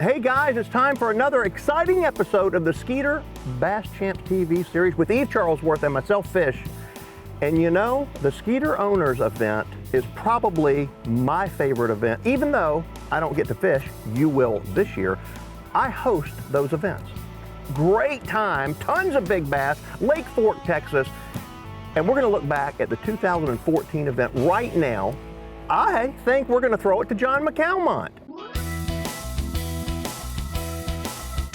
Hey guys, it's time for another exciting episode of the Skeeter Bass Champs TV series with Eve Charlesworth and myself, Fish. And you know, the Skeeter Owners event is probably my favorite event. Even though I don't get to fish, you will this year, I host those events. Great time, tons of big bass, Lake Fork, Texas. And we're gonna look back at the 2014 event right now. I think we're gonna throw it to John McCalmont.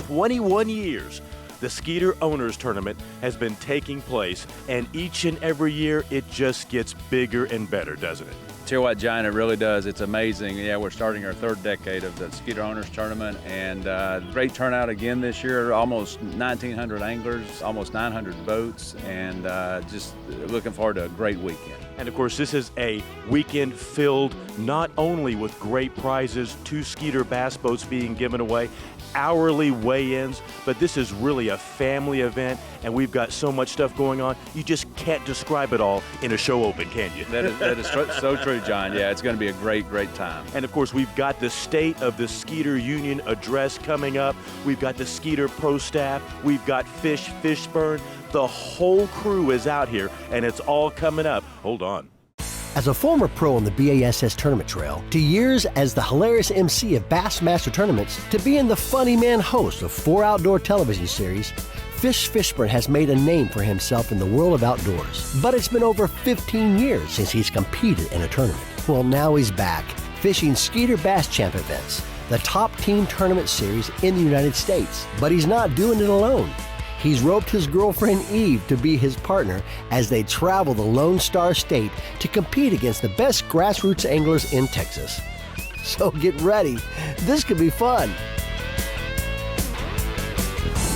21 years, the Skeeter Owners Tournament has been taking place, and each and every year it just gets bigger and better, doesn't it? Tell you what, John, it really does. It's amazing. Yeah, we're starting our third decade of the Skeeter Owners Tournament, and great turnout again this year. Almost 1,900 anglers, almost 900 boats, and just looking forward to a great weekend. And of course, this is a weekend filled not only with great prizes, 2 Skeeter bass boats being given away, hourly weigh-ins, but this is really a family event, and we've got so much stuff going on, you just can't describe it all in a show open, can you? That is so true, John. Yeah, it's going to be a great time. And of course, we've got the State of the Skeeter Union address coming up. We've got the Skeeter Pro Staff. We've got Fishburne. The whole crew is out here, and it's all coming up. Hold on. As a former pro on the BASS tournament trail, to years as the hilarious MC of Bassmaster tournaments, to being the funny man host of 4 outdoor television series, Fishburne has made a name for himself in the world of outdoors. But it's been over 15 years since he's competed in a tournament. Well, now he's back, fishing Skeeter Bass Champ events, the top team tournament series in the United States. But he's not doing it alone. He's roped his girlfriend Eve to be his partner as they travel the Lone Star State to compete against the best grassroots anglers in Texas. So get ready, this could be fun.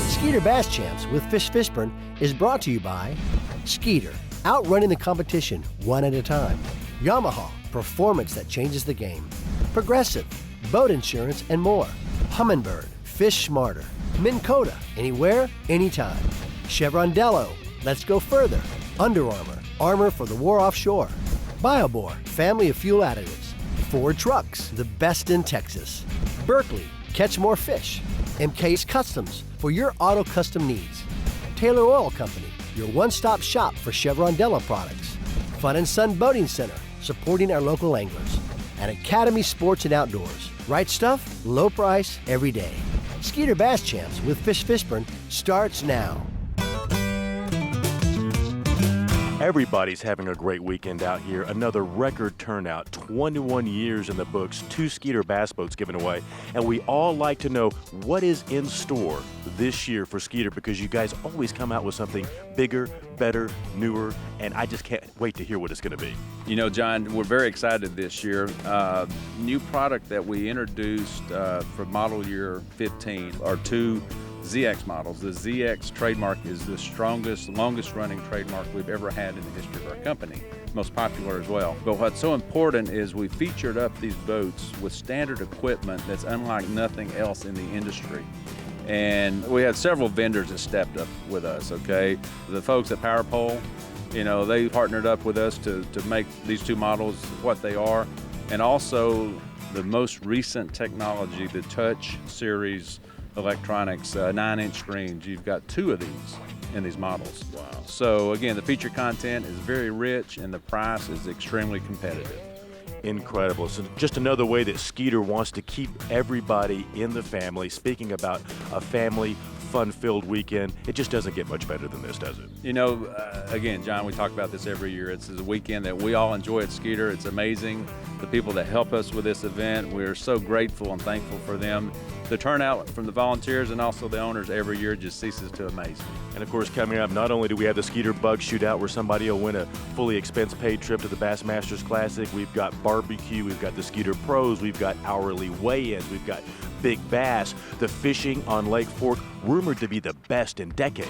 Skeeter Bass Champs with Fishburne is brought to you by Skeeter, outrunning the competition one at a time. Yamaha, performance that changes the game. Progressive, boat insurance and more. Humminbird, fish smarter. Minn Kota, anywhere, anytime. Chevron Dello, let's go further. Under Armour, armor for the war offshore. BioBore, family of fuel additives. Ford Trucks, the best in Texas. Berkeley, catch more fish. MK's Customs, for your auto custom needs. Taylor Oil Company, your one-stop shop for Chevron Dello products. Fun and Sun Boating Center, supporting our local anglers. And Academy Sports and Outdoors, right stuff, low price, every day. Skeeter Bass Champs with Fishburne starts now. Everybody's having a great weekend out here. Another record turnout, 21 years in the books, 2 Skeeter bass boats given away. And we all like to know what is in store this year for Skeeter, because you guys always come out with something bigger, better, newer, and I just can't wait to hear what it's going to be. You know, John, we're very excited this year. New product that we introduced for model year 15 are 2 ZX models. The ZX trademark is the strongest, longest running trademark we've ever had in the history of our company. Most popular as well. But what's so important is we featured up these boats with standard equipment that's unlike nothing else in the industry. And we had several vendors that stepped up with us, okay? The folks at PowerPole, you know, they partnered up with us to make these 2 models what they are. And also the most recent technology, the Touch Series electronics, 9-inch screens. You've got 2 of these in these models. Wow. So again, the feature content is very rich and the price is extremely competitive. Incredible. So just another way that Skeeter wants to keep everybody in the family. Speaking about a family fun-filled weekend, it just doesn't get much better than this, does it? You know, again, John, we talk about this every year. It's a weekend that we all enjoy at Skeeter. It's amazing, the people that help us with this event. We're so grateful and thankful for them. The turnout from the volunteers and also the owners every year just ceases to amaze me. And of course, coming up, not only do we have the Skeeter Bug Shootout where somebody will win a fully expense-paid trip to the Bassmasters Classic, we've got barbecue, we've got the Skeeter Pros, we've got hourly weigh-ins, we've got big bass, the fishing on Lake Fork, rumored to be the best in decades.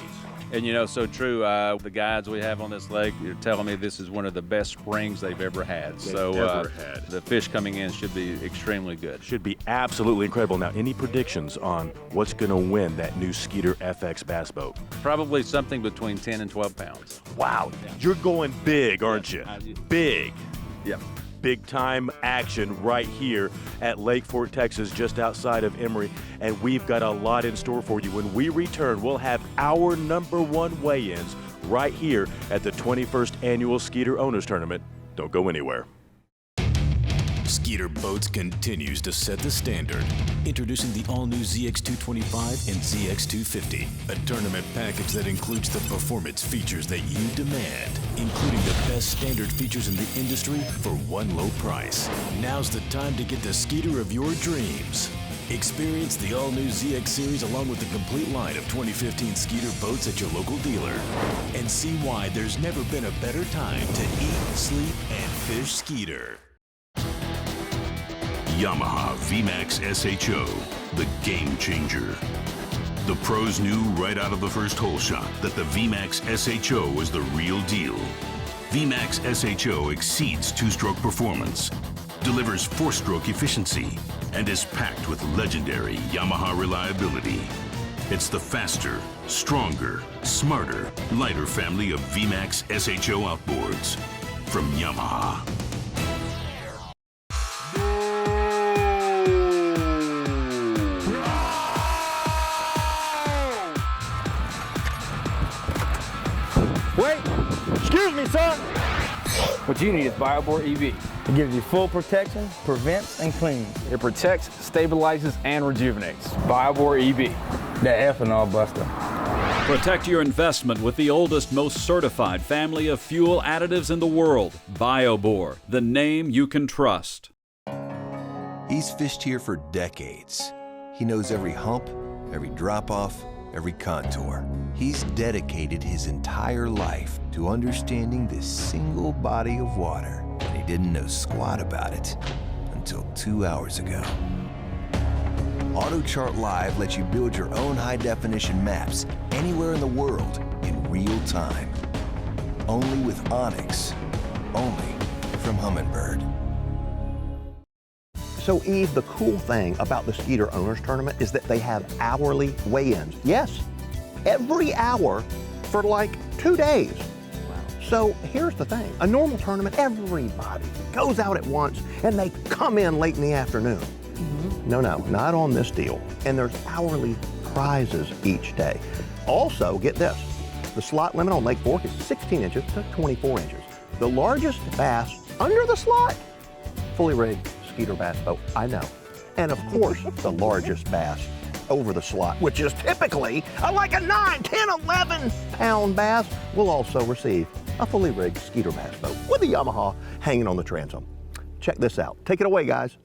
And you know, so true, the guides we have on this lake, you're telling me this is one of the best springs they've ever had. The fish coming in should be extremely good. Should be absolutely incredible. Now, any predictions on what's going to win that new Skeeter FX bass boat? Probably something between 10 and 12 pounds. Wow, you're going big, aren't you? Big. Yeah. big time action right here at Lake Fork, Texas, just outside of Emory. And we've got a lot in store for you. When we return, we'll have our #1 weigh-ins right here at the 21st Annual Skeeter Owners Tournament. Don't go anywhere. Skeeter Boats continues to set the standard. Introducing the all-new ZX225 and ZX250, a tournament package that includes the performance features that you demand, including the best standard features in the industry for one low price. Now's the time to get the Skeeter of your dreams. Experience the all-new ZX series along with the complete line of 2015 Skeeter boats at your local dealer. And see why there's never been a better time to eat, sleep, and fish Skeeter. Yamaha VMAX SHO, the game changer. The pros knew right out of the first hole shot that the VMAX SHO was the real deal. VMAX SHO exceeds two-stroke performance, delivers four-stroke efficiency, and is packed with legendary Yamaha reliability. It's the faster, stronger, smarter, lighter family of VMAX SHO outboards from Yamaha. Wait! Excuse me, sir! What you need is BioBore EV. It gives you full protection, prevents and cleans. It protects, stabilizes, and rejuvenates. BioBore EV. That ethanol buster. Protect your investment with the oldest, most certified family of fuel additives in the world. BioBore, the name you can trust. He's fished here for decades. He knows every hump, every drop-off, every contour. He's dedicated his entire life to understanding this single body of water, and he didn't know squat about it until 2 hours ago. AutoChart Live lets you build your own high-definition maps anywhere in the world in real time. Only with Onyx. Only from Humminbird. So Eve, the cool thing about the Skeeter Owners Tournament is that they have hourly weigh-ins. Yes, every hour for like 2 days. So here's the thing, a normal tournament, everybody goes out at once and they come in late in the afternoon. No, not on this deal. And there's hourly prizes each day. Also, get this, the slot limit on Lake Fork is 16 inches to 24 inches. The largest bass under the slot, fully rigged Skeeter bass boat, I know. And of course, the largest bass over the slot, which is typically like a 9, 10, 11 pound bass, will also receive a fully rigged Skeeter bass boat with a Yamaha hanging on the transom. Check this out. Take it away, guys.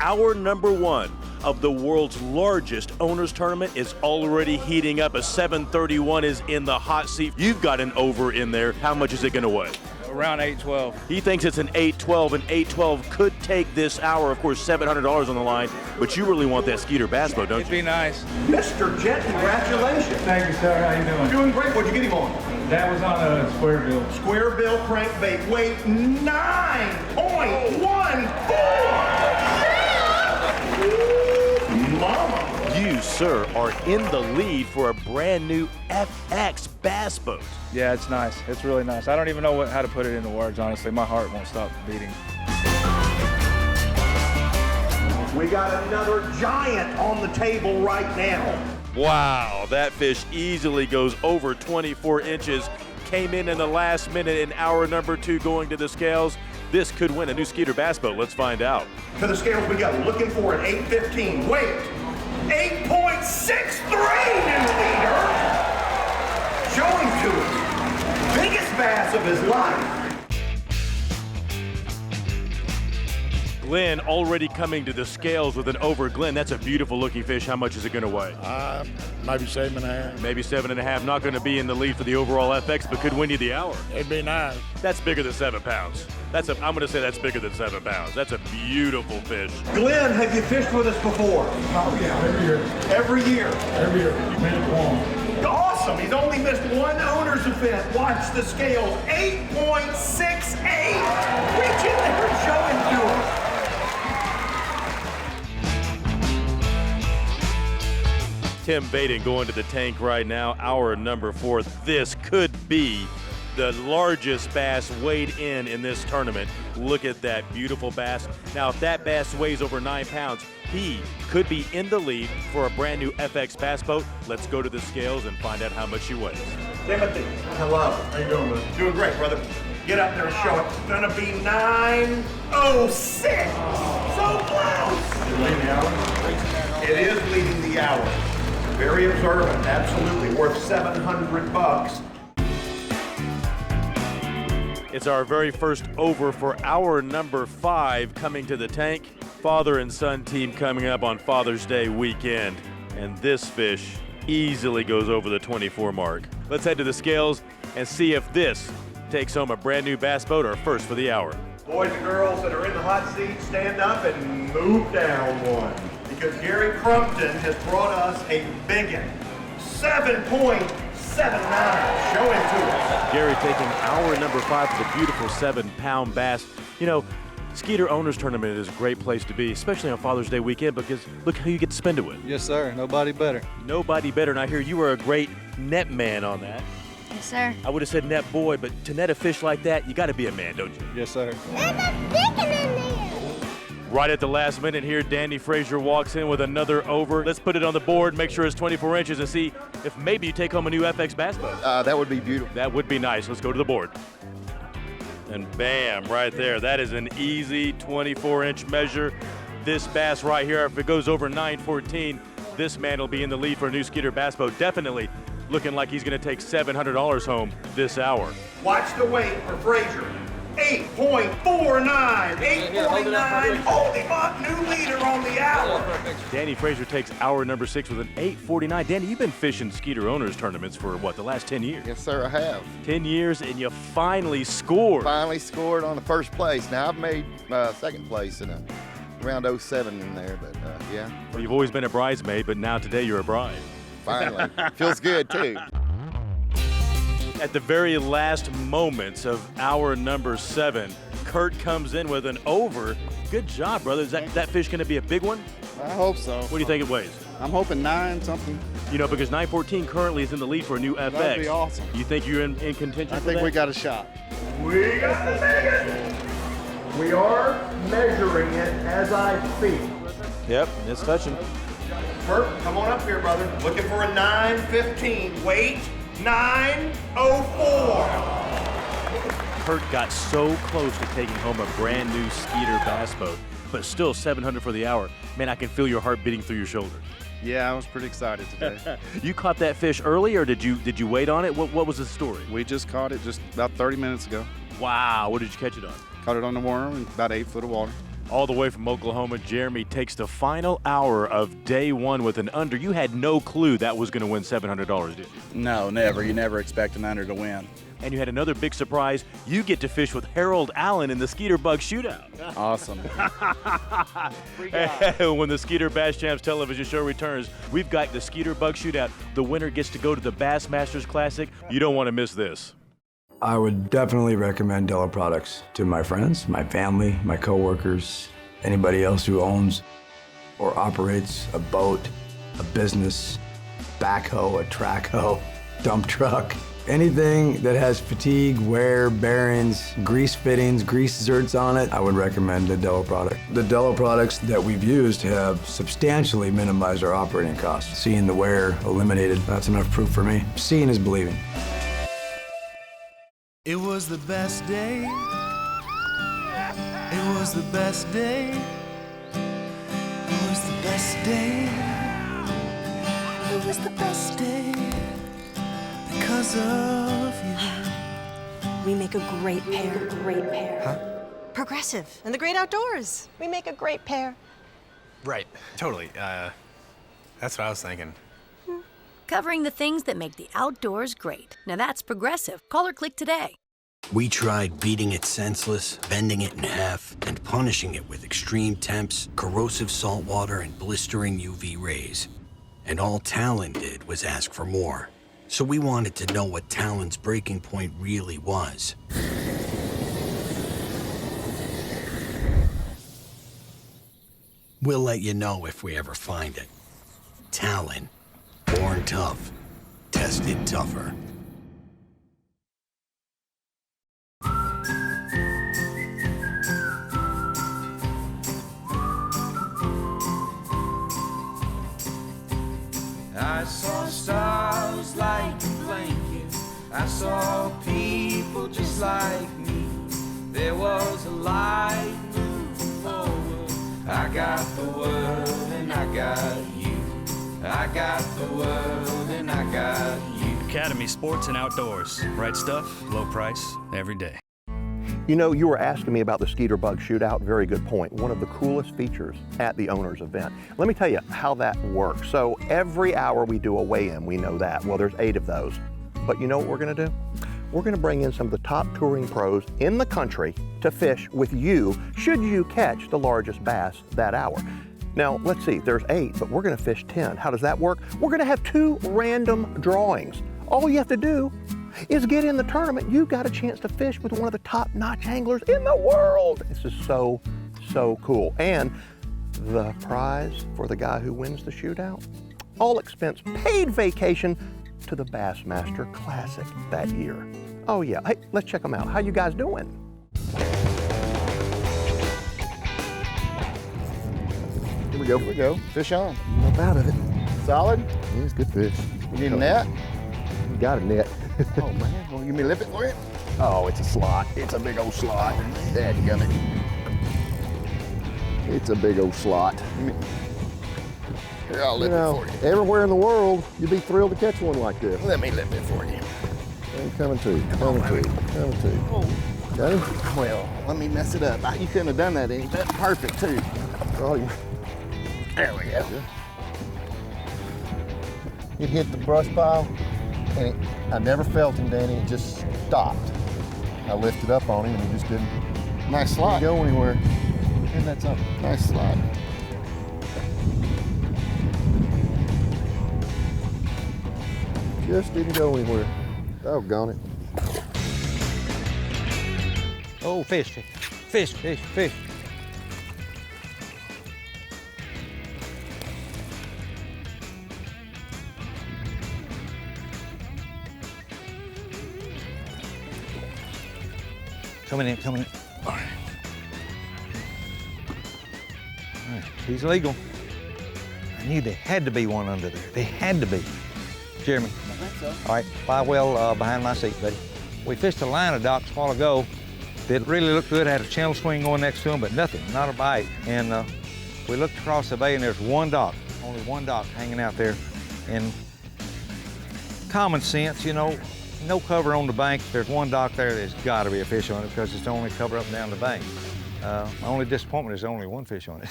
Our #1 of the world's largest owners tournament is already heating up. A 731 is in the hot seat. You've got an over in there. How much is it going to weigh? Around 812. He thinks it's an 812, and 812 could take this hour. Of course, $700 on the line, but you really want that Skeeter bass boat, don't you? It'd be nice. Mr. Jet, congratulations. Thank you, sir. How you doing? Doing great. What'd you get him on? That was on a square bill. Square bill crankbait. Weight 9.14. Mama. You, sir, are in the lead for a brand new FX bass boat. Yeah, it's nice. It's really nice. I don't even know how to put it into words, honestly. My heart won't stop beating. We got another giant on the table right now. Wow, that fish easily goes over 24 inches. Came in the last minute in hour #2 going to the scales. This could win a new Skeeter bass boat. Let's find out. To the scales we go, looking for an 815. Weight, 8.63 new leader. Showing to us, biggest bass of his life. Glenn already coming to the scales with an over. Glenn, that's a beautiful looking fish. How much is it going to weigh? Maybe 7.5. Maybe 7.5. Not going to be in the lead for the overall FX, but could win you the hour. It'd be nice. That's bigger than 7 pounds. I'm going to say that's bigger than 7 pounds. That's a beautiful fish. Glenn, have you fished with us before? Oh, yeah, every year. Every year? Every year. Made one. Awesome. He's only missed one owner's event. Watch the scales. 8.68. Reach in there and show him to us. Tim Baden going to the tank right now, hour #4. This could be the largest bass weighed in this tournament. Look at that beautiful bass. Now, if that bass weighs over 9 pounds, he could be in the lead for a brand new FX bass boat. Let's go to the scales and find out how much she weighs. Timothy, hello. How you doing, man? Doing great, brother. Get up there and show it. It's gonna be 9:06. So close. It is leading the hour. Very observant, absolutely. Worth $700. It's our very first over for hour number 5 coming to the tank. Father and son team coming up on Father's Day weekend. And this fish easily goes over the 24 mark. Let's head to the scales and see if this takes home a brand new bass boat or first for the hour. Boys and girls that are in the hot seat, stand up and move down one. Because Gary Crumpton has brought us a biggin. 7.79. Show him to us. Gary taking hour number 5 for the beautiful 7-pound bass. You know, Skeeter Owners Tournament is a great place to be, especially on Father's Day weekend, because look who you get to spend it with. Yes, sir. Nobody better. Nobody better. And I hear you were a great net man on that. Yes, sir. I would have said net boy, but to net a fish like that, you got to be a man, don't you? Yes, sir. There's a chicken in there. Right at the last minute here, Danny Frazier walks in with another over. Let's put it on the board, make sure it's 24 inches, and see if maybe you take home a new FX bass boat. That would be beautiful. That would be nice. Let's go to the board. And bam, right there. That is an easy 24-inch measure. This bass right here, if it goes over 914, this man will be in the lead for a new Skeeter bass boat. Definitely looking like he's going to take $700 home this hour. Watch the weight for Frazier. 8.49, 8.49, hold him up, new leader on the hour. Danny Frazier takes hour number 6 with an 8.49. Danny, you've been fishing Skeeter Owners tournaments for what, the last 10 years? Yes, sir, I have. 10 years, and you finally scored. Finally scored on the first place. Now, I've made second place in around 07 in there, but yeah. Well, you've always been a bridesmaid, but now today you're a bride. Finally. Feels good, too. At the very last moments of hour number 7, Kurt comes in with an over. Good job, brother. Is that fish going to be a big one? I hope so. What do you think it weighs? I'm hoping 9 something. You know, because 914 currently is in the lead for a new FX. That'd be awesome. You think you're in contention I for think that? we got a shot. We got the biggin. We are measuring it as I speak. Yep, it's touching. Kurt, come on up here, brother. Looking for a 915. Weight 904. Kurt got so close to taking home a brand new Skeeter bass boat, but still $700 for the hour. Man, I can feel your heart beating through your shoulder. Yeah, I was pretty excited today. You caught that fish early, or did you wait on it? What was the story? We just caught it just about 30 minutes ago. Wow, what did you catch it on? Caught it on the worm in about 8 foot of water. All the way from Oklahoma, Jeremy takes the final hour of day 1 with an under. You had no clue that was going to win $700, did you? No, never. You never expect an under to win. And you had another big surprise. You get to fish with Harold Allen in the Skeeter Bug Shootout. Awesome. When the Skeeter Bass Champs television show returns, we've got the Skeeter Bug Shootout. The winner gets to go to the Bassmasters Classic. You don't want to miss this. I would definitely recommend Dello products to my friends, my family, my coworkers, anybody else who owns or operates a boat, a business, backhoe, a track hoe, dump truck, anything that has fatigue, wear, bearings, grease fittings, grease zerts on it, I would recommend the Dello product. The Dello products that we've used have substantially minimized our operating costs. Seeing the wear eliminated, that's enough proof for me. Seeing is believing. It was the best day. It was the best day. It was the best day. It was the best day because of you. We make a great pair. Huh? Progressive and the great outdoors. We make a great pair. Right, totally. That's what I was thinking. Covering the things that make the outdoors great. Now that's Progressive. Call or click today. We tried beating it senseless, bending it in half, and punishing it with extreme temps, corrosive salt water, and blistering UV rays. And all Talon did was ask for more. So we wanted to know what Talon's breaking point really was. We'll let you know if we ever find it. Talon. Born tough, tested tougher. I saw people just like me. There was a light moving forward. I got the world and I got you. I got the world and I got you. Academy Sports and Outdoors. Right stuff, low price, every day. You know, you were asking me about the Skeeter Bug Shootout. Very good point. One of the coolest features at the owners event. Let me tell you how that works. So every hour we do a weigh-in, we know that. Well, there's 8 of those. But you know what we're gonna do? We're gonna bring in some of the top touring pros in the country to fish with you, should you catch the largest bass that hour. Now, let's see, there's 8, but we're gonna fish 10. How does that work? We're gonna have 2 random drawings. All you have to do is get in the tournament. You've got a chance to fish with one of the top-notch anglers in the world. This is so, so cool. And the prize for the guy who wins the shootout? All expense paid vacation to the Bassmaster Classic that year. Oh yeah, hey, let's check them out. How you guys doing? Here we go. Here we go. Fish on. Up out of it. Solid? Yeah, it's good fish. You need a net? You got a net. Oh man, well, you me lip it for you? Oh, it's a slot. It's a big old slot. Dadgummit. It's a big old slot. Here, I'll lip it for you. Everywhere in the world, you'd be thrilled to catch one like this. Let me lip it for you. I'm coming to you. Coming to you. Coming to you. Oh. Got him? Well, let me mess it up. You couldn't have done that any. That's perfect too. Oh, there we go. It hit the brush pile, and I never felt him, Danny. It just stopped. I lifted up on him, and he just didn't. Nice slot. Didn't go anywhere. Isn't that something? Nice slot. Just didn't go anywhere. Doggone it. Oh, fish, fish, fish, fish. Coming in, coming in. All right. All right, he's legal. I knew there had to be one under there. There had to be. Jeremy. I think so. All right, fly well behind my seat, buddy. We fished a line of docks a while ago that really looked good, had a channel swing going next to them, but nothing, not a bite. And we looked across the bay and there's one dock, only one dock hanging out there. And common sense, you know, no cover on the bank. If there's one dock there, there's gotta be a fish on it because it's the only cover up and down the bank. My only disappointment is only one fish on it.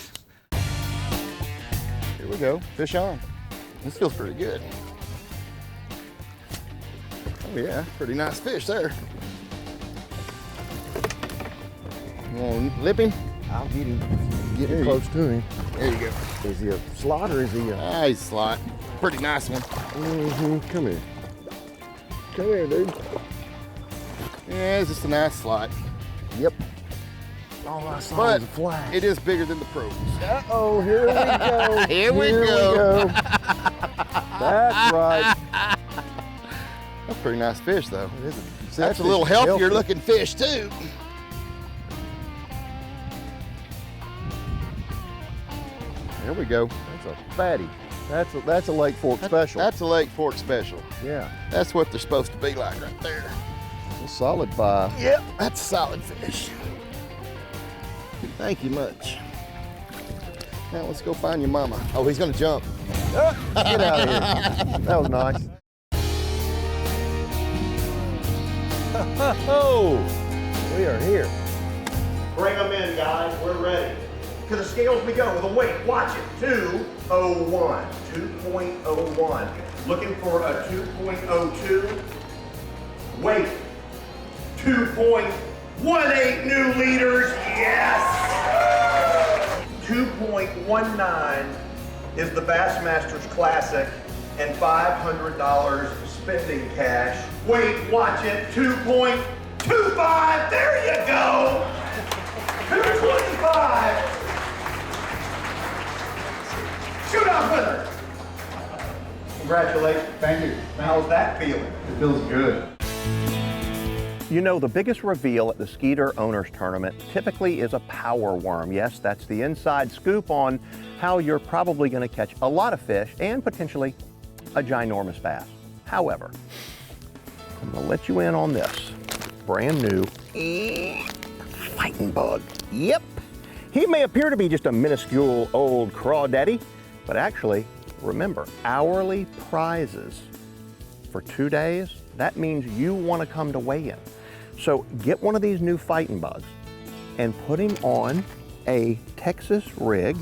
Here we go, fish on. This feels pretty good. Oh yeah, pretty nice fish there. You want to lip him? I'll get him. Get him close to him. There you go. Is he a slot or is he a... He's a slot. Pretty nice one. Come here. Come here, dude. Yeah, it's just a nice slot. Yep. All I saw but was a flash. It is bigger than the pros. Uh-oh, here we go. Here we go. That's right. That's a pretty nice fish, though. That's a little healthier looking fish, too. There we go. That's a fatty. That's a Lake Fork special. That's a Lake Fork special. Yeah. That's what they're supposed to be like right there. A solid 5. Yep, that's a solid fish. Thank you much. Now let's go find your mama. Oh, he's gonna jump. Get out of here. That was nice. Oh, we are here. Bring them in, guys. We're ready. To the scales we go with a weight. Watch it. 201. 2.01. Looking for a 2.02. Weight. 2.18 new liters. Yes. 2.19 is the Bassmasters Classic and $500 spending cash. Wait, watch it. 2.25. There you go. 225. Shootout winner. Congratulations. Thank you. How's that feeling? It feels good. You know, the biggest reveal at the Skeeter Owners Tournament typically is a power worm. Yes, that's the inside scoop on how you're probably going to catch a lot of fish and potentially a ginormous bass. However, I'm gonna let you in on this. Brand new fighting bug. Yep. He may appear to be just a minuscule old crawdaddy, but actually, remember, hourly prizes for 2 days, that means you want to come to weigh-in. So get one of these new fighting bugs and put him on a Texas rig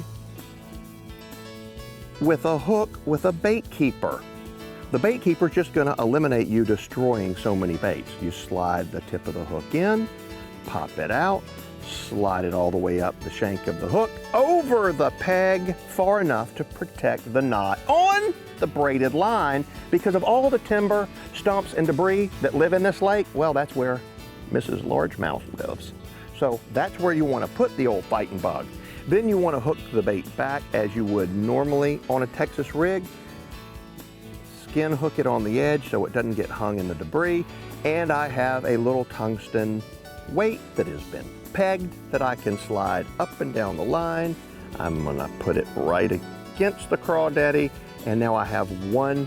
with a hook with a bait keeper. The bait keeper is just going to eliminate you destroying so many baits. You slide the tip of the hook in, pop it out, slide it all the way up the shank of the hook, over the peg far enough to protect the knot on the braided line. Because of all the timber, stumps, and debris that live in this lake, well, that's where Mrs. Largemouth lives. So that's where you want to put the old fighting bug. Then you want to hook the bait back as you would normally on a Texas rig. Skin hook it on the edge so it doesn't get hung in the debris. And I have a little tungsten weight that has been pegged that I can slide up and down the line. I'm gonna put it right against the crawdaddy, and now I have one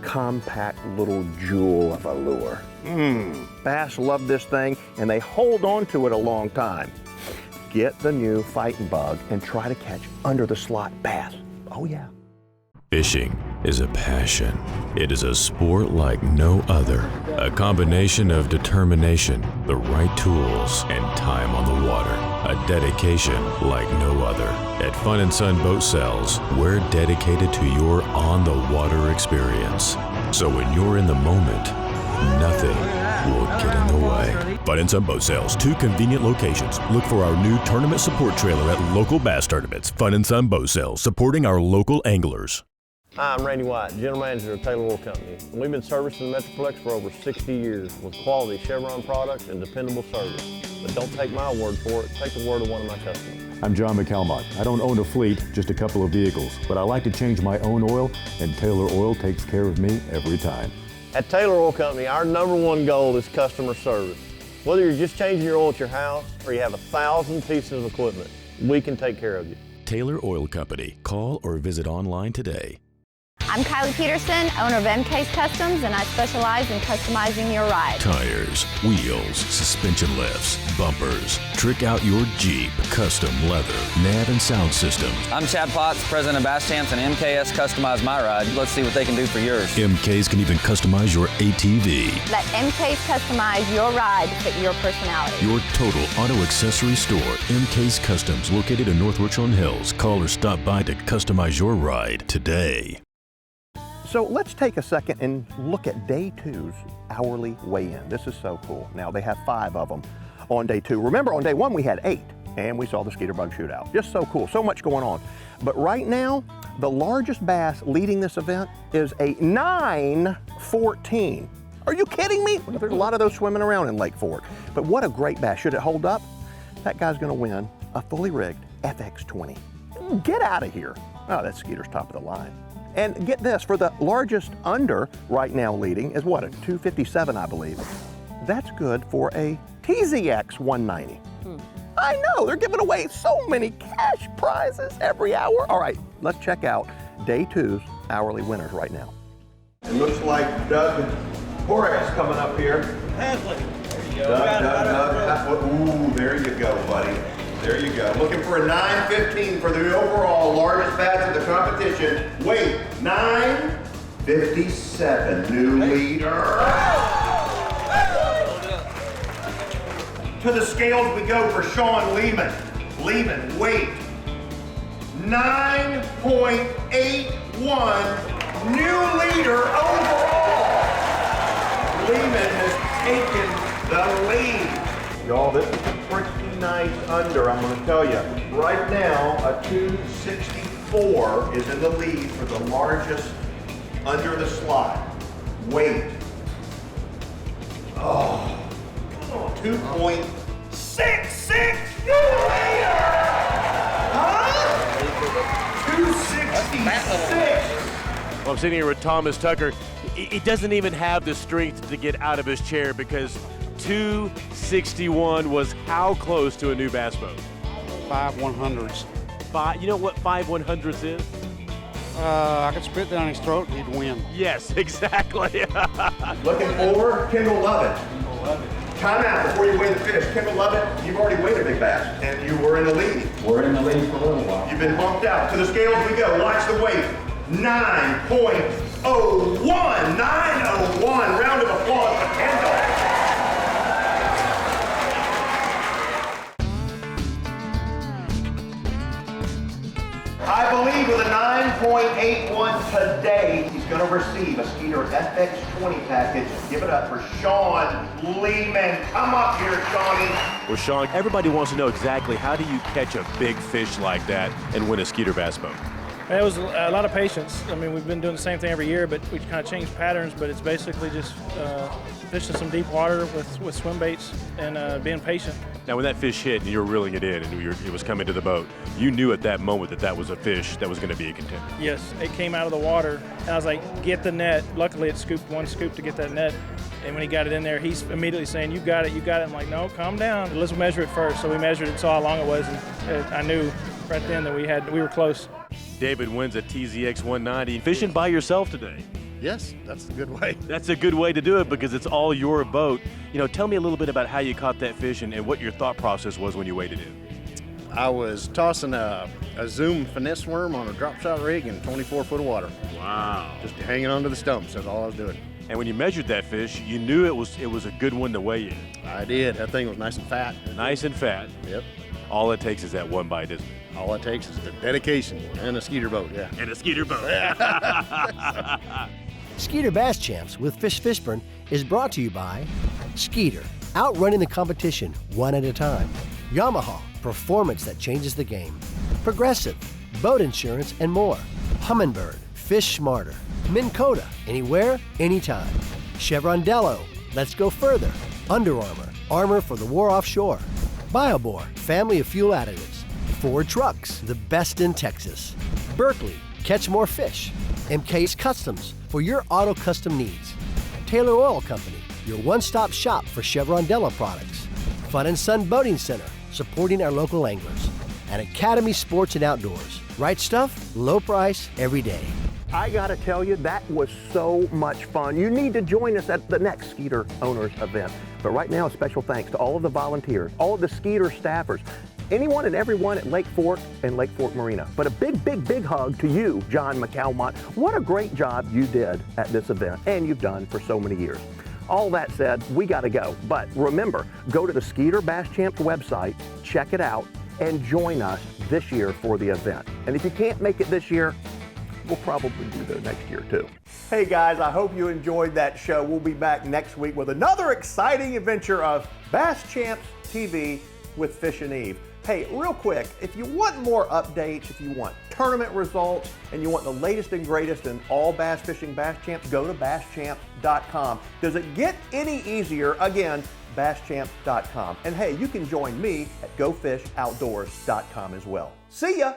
compact little jewel of a lure. Bass love this thing, and they hold on to it a long time. Get the new fighting bug and try to catch under the slot bass. Oh yeah. Fishing is a passion. It is a sport like no other. A combination of determination, the right tools, and time on the water. A dedication like no other. At Fun & Son Boat Sales, we're dedicated to your on-the-water experience. So when you're in the moment, nothing will get in the way. Fun & Son Boat Sales, 2 convenient locations. Look for our new tournament support trailer at local bass tournaments. Fun & Son Boat Sales, supporting our local anglers. Hi, I'm Randy White, General Manager of Taylor Oil Company. We've been servicing the Metroplex for over 60 years with quality Chevron products and dependable service. But don't take my word for it, take the word of one of my customers. I'm John McCalmont. I don't own a fleet, just a couple of vehicles, but I like to change my own oil, and Taylor Oil takes care of me every time. At Taylor Oil Company, our #1 goal is customer service. Whether you're just changing your oil at your house or you have 1,000 pieces of equipment, we can take care of you. Taylor Oil Company. Call or visit online today. I'm Kylie Peterson, owner of MK's Customs, and I specialize in customizing your ride. Tires, wheels, suspension lifts, bumpers. Trick out your Jeep. Custom leather, nav and sound system. I'm Chad Potts, president of Bass Champs, and MKS Customize My Ride. Let's see what they can do for yours. MKs can even customize your ATV. Let MK's customize your ride to fit your personality. Your total auto accessory store, MK's Customs, located in North Richland Hills. Call or stop by to customize your ride today. So let's take a second and look at day 2's hourly weigh-in. This is so cool. Now they have 5 of them on day 2. Remember on day 1 we had 8 and we saw the Skeeter Bug Shootout. Just so cool, so much going on. But right now, the largest bass leading this event is a 914. Are you kidding me? Well, there's a lot of those swimming around in Lake Fork. But what a great bass. Should it hold up? That guy's gonna win a fully rigged FX20. Get out of here. Oh, that's Skeeter's top of the line. And get this, for the largest under right now leading is what, a 257, I believe. That's good for a TZX 190. I know, they're giving away so many cash prizes every hour. All right, let's check out day 2's hourly winners right now. It looks like Doug Horace coming up here. Hansley. There you go. Doug. Ooh, there you go, buddy. There you go. Looking for a 915 for the overall largest bass of the competition. Wait, 957, new leader. To the scales we go for Sean Lehman. Lehman, wait, 9.81, new leader overall. Lehman has taken the lead. Y'all, this is a pretty nice under, I'm going to tell you. Right now, a 264 is in the lead for the largest under the slot. Weight. Oh, 2.66, new leader! Huh? 266. Well, I'm sitting here with Thomas Tucker. He doesn't even have the strength to get out of his chair because 261 was how close to a new bass boat? 5 100s. You know what 5 100s is? I could spit down his throat and he'd win. Yes, exactly. Looking forward, Kendall Lovett. Time out before you weigh the fish. Kendall Lovett, you've already weighed a big bass, and you were in the lead. We're in the lead for a little while. You've been bumped out. To the scales we go. Watch the weight. 9.01. 9.01. Round of applause for Kendall. I believe with a 9.81 today, he's going to receive a Skeeter FX20 package. Give it up for Sean Lehman. Come up here, Shawnee. Well, Sean, everybody wants to know exactly how do you catch a big fish like that and win a Skeeter bass boat? It was a lot of patience. I mean, we've been doing the same thing every year, but we kind of changed patterns, but it's basically just fishing some deep water with swim baits and being patient. Now, when that fish hit and you were reeling it in and it was coming to the boat, you knew at that moment that that was a fish that was going to be a contender. Yes, it came out of the water, and I was like, get the net. Luckily, it scooped one scoop to get that net, and when he got it in there, he's immediately saying, you got it, you got it. I'm like, no, calm down. Let's measure it first. So we measured it, saw how long it was, and I knew right then that we were close. David wins a TZX 190. Fishing by yourself today. Yes, that's a good way. That's a good way to do it because it's all your boat. You know, tell me a little bit about how you caught that fish and what your thought process was when you weighed it in. I was tossing a Zoom finesse worm on a drop shot rig in 24 foot of water. Wow. Just hanging onto the stumps, that's all I was doing. And when you measured that fish, you knew it was a good one to weigh in. I did. That thing was nice and fat. Nice and fat. Yep. All it takes is that one bite, isn't it? All it takes is the dedication and a Skeeter boat, yeah. And a Skeeter boat. Skeeter Bass Champs with Fishburne is brought to you by Skeeter, outrunning the competition one at a time. Yamaha, performance that changes the game. Progressive, boat insurance and more. Humminbird, fish smarter. Minn Kota, anywhere, anytime. Chevron Dello, let's go further. Under Armour, armor for the war offshore. BioBor, family of fuel additives. Ford Trucks, the best in Texas. Berkeley, catch more fish. MK's Customs, for your auto custom needs. Taylor Oil Company, your one-stop shop for Chevron Della products. Fun and Sun Boating Center, supporting our local anglers. And Academy Sports and Outdoors. Right stuff, low price, every day. I gotta tell you, that was so much fun. You need to join us at the next Skeeter Owners event. But right now, a special thanks to all of the volunteers, all of the Skeeter staffers, anyone and everyone at Lake Fork and Lake Fork Marina. But a big, big, big hug to you, John McCalmont. What a great job you did at this event, and you've done for so many years. All that said, we gotta go. But remember, go to the Skeeter Bass Champs website, check it out, and join us this year for the event. And if you can't make it this year, we'll probably do that next year too. Hey guys, I hope you enjoyed that show. We'll be back next week with another exciting adventure of Bass Champs TV with Fish and Eve. Hey, real quick, if you want more updates, if you want tournament results, and you want the latest and greatest in all bass fishing Bass Champs, go to BassChamps.com. Does it get any easier? Again, BassChamps.com. And hey, you can join me at GoFishOutdoors.com as well. See ya!